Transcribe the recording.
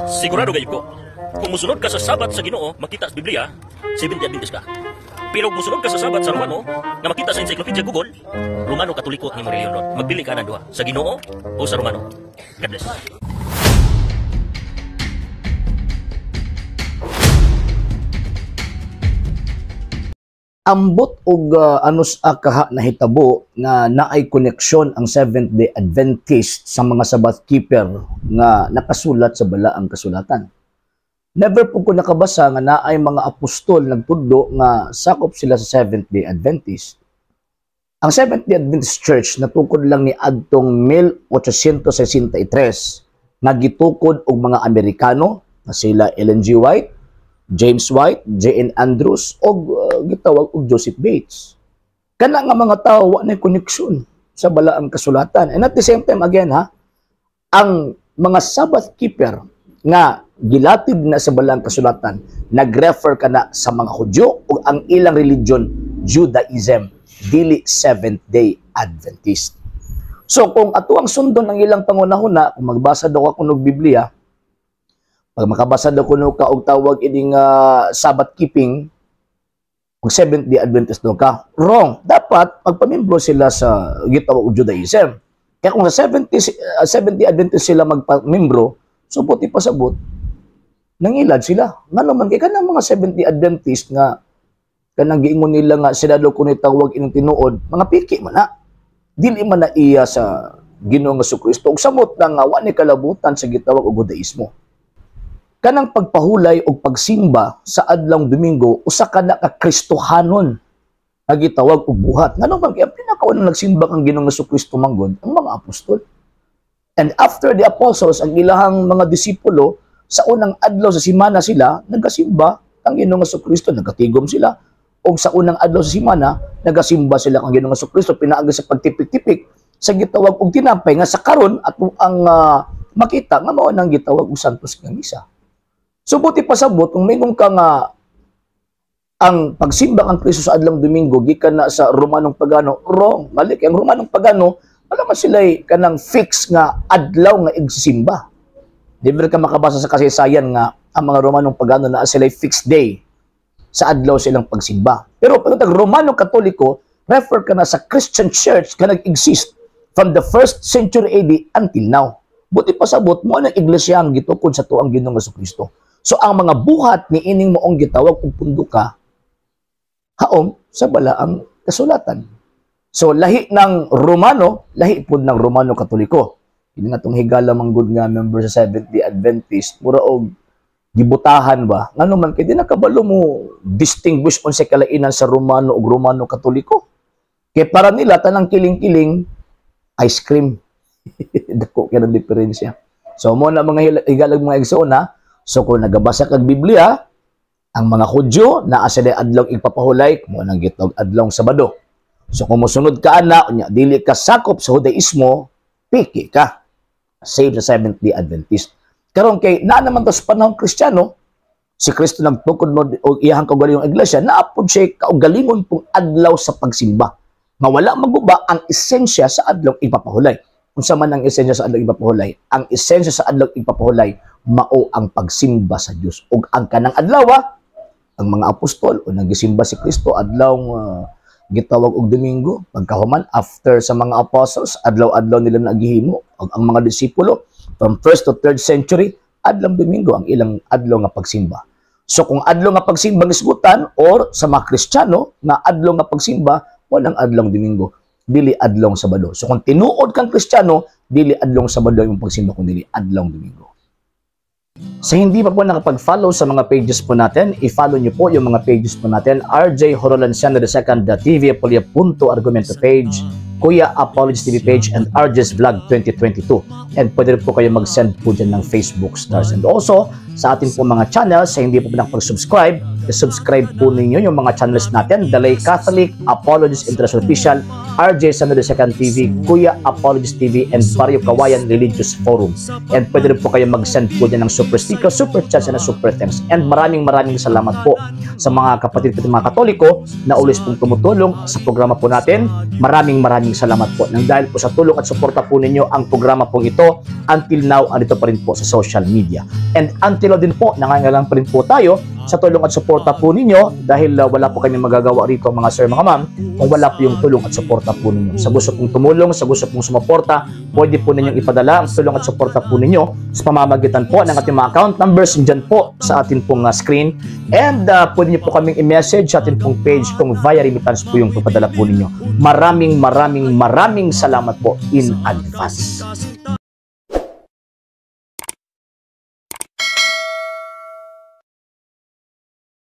Sigurado kayo ko, kung musunod ka sa sabat sa Ginoo, makita sa Biblia, Seventh-day Adventist ka. Pero kung musunod ka sa sabat sa Romano, nga makita sa Encyclopedia Google, Romano Katoliko ang reliyon ron. Magpili ka ng duha, sa Ginoo o sa Romano. God bless. Ambot og anus kaha na hitabo nga naay koneksyon ang Seventh-day Adventist sa mga Sabbath keeper nga nakasulat sa balaang kasulatan. Never po ko nakabasa nga naay mga apostol nagtudlo nga sakop sila sa Seventh-day Adventist. Ang Seventh-day Adventist Church natukod lang ni adtong 1863 nga gitukod og mga Amerikano na sila Ellen G. White, James White, J.N. Andrews, o gitawag og Joseph Bates. Kana nga mga tao wa na koneksyon sa balaang kasulatan. And at the same time again ang mga Sabbath keeper nga gilatid na sa balaang kasulatan, nag-refer kana sa mga Hudyo o ang ilang religion, Judaism, dili Seventh-day Adventist. So kung ato ang sundon ang ilang pangunahuna, kung magbasa daw ako ng Biblia, pag makabasa daw kuno ka og tawag ining Sabbath keeping, kung Seventh-day Adventist daw ka, wrong. Dapat magpamimbro sila sa gitawag og Judaism. Kaya kung sa Seventh-day Adventist sila magpamimbro, so buti pasabot, nangilad sila. Nga naman, kaya ka ng mga Seventh-day Adventist nga, kanang giingon nila nga sila daw kuno tawag ining tinuod, mga piki man na. Dili man na iya sa Ginoong Jesucristo. Ug samot na nga, wa ni kalabutan sa gitawag og Judaismo. Kanang pagpahulay o pagsimba sa adlong Domingo, usa ka na ka Kristohanon nga gitawag og buhat. Ngano man kaya pinakaunang nagsimba kang Ginoong Jesucristo manggod ang mga apostol. And after the apostles, ang ilahang mga disipulo, sa unang adlaw sa simana sila, nagasimba kang Ginoong Jesucristo, nagatigom sila. O sa unang adlaw sa simana, nagasimba sila kang Ginoong Jesucristo, pinaagi sa pagtipik-tipik, sa gitawag og tinapay nga sa karon at ang makita nga mao nang gitawag og Santos nga Misa. So buti pasabot kung mayroon ka nga ang pagsimba kang Kristo sa adlang Domingo gikan na sa Romanong Pagano, wrong. Mali kay ang Romanong Pagano, wala man sila kanang fix nga adlaw nga igsimba. Di ba ka makabasa sa kasaysayan nga ang mga Romanong Pagano na sila fixed day sa adlaw silang pagsimba. Pero pag Romano Katoliko, refer ka na sa Christian Church ka nag-exist from the 1st century AD until now. Buti pasabot mo ang iglesia ang gitukod sa tuang Ginoong Jesucristo. So ang mga buhat ni ining moong gitawag og punduka haom sa balaang kasulatan. So lahi ng Romano, lahi pud ng Romano Katoliko. Hindi nga itong higala manggod nga member sa Seventh-day Adventist, mura og gibutahan ba? Ngano man kay di nakabalo mo distinguish on sa kalainan sa Romano ug Romano Katoliko. Kay para nila tanang kiling-kiling ice cream. Dako kaya ng diferensya. So mo na mga higalag mga igsoon So kung nagabasa kag Biblia, ang mga Hudyo naa sila adlaw igpapahulay mo nang gitawag adlong Sabado. So kung mosunod ka ana unya dili ka sakop sa Judaismo, piki ka. Save the Seventh-day Adventist. Karon kay naa naman to sa panahon Kristiyano, si Kristo nagtukod mo og iyang kaugalingong iglesia, naapod siya kaugalingon pong adlaw sa pagsimba. Mawala maguba ang esensya sa adlaw ipapahulay. Unsa man ang esensya sa adlaw ipapahulay? Ang esensya sa adlaw ipapahulay mao ang pagsimba sa Dios. Ug ang kanang adlaw ang mga apostol o nagisimba si Kristo adlaw gitawag og Domingo, pagkahuman after sa mga apostles, adlaw-adlaw nila nagihimo. Ug ang mga disipulo from 1st to 3rd century, adlaw Domingo ang ilang adlaw nga pagsimba. So kung adlaw nga pagsimba gisgutan or sa mga Kristiyano na adlaw nga pagsimba, walang adlaw Domingo, dili adlaw Sabado. So kung tinuod kang Kristiyano, dili adlaw Sabado yung pagsimba kundi dili adlaw Domingo. Sa hindi pa po nakapag-follow sa mga pages po natin, i-follow nyo po yung mga pages po natin. RJ Horolanciano II.TV, Argumento page, Kuya Apologist TV page, and RJ's Vlog 2022. And pwede rin po kayo mag-send po dyan ng Facebook stars. And also, sa ating po mga channels. Sa hindi po nakapag-subscribe, subscribe po ninyo yung mga channels natin: Dalay Catholic, Apologist International Official, RJ Sando II TV, Kuya Apologist TV, and Barrio Kawayan Religious Forum. And pwede rin po kayo mag-send po dyan ng super sticker, super chats, and super thanks. And maraming salamat po sa mga kapatid ko mga Katoliko na ulis pong tumutulong sa programa po natin. Maraming salamat po. Nang dahil po sa tulong at suporta po ninyo, ang programa pong ito until now andito pa rin po sa social media. And until now din po, nangangailangan pa rin po tayo sa tulong at suporta po ninyo, dahil wala po kayong magagawa rito mga sir, mga ma'am, kung wala po yung tulong at suporta po ninyo. Sa gusto pong tumulong, sa gusto pong sumuporta, pwede po ninyong ipadala ang tulong at suporta po ninyo sa pamamagitan po ng ating mga account numbers dyan po sa ating pong screen. And pwede nyo po kaming i-message sa ating pong page kung via remittance po yung ipadala po ninyo. Maraming salamat po in advance.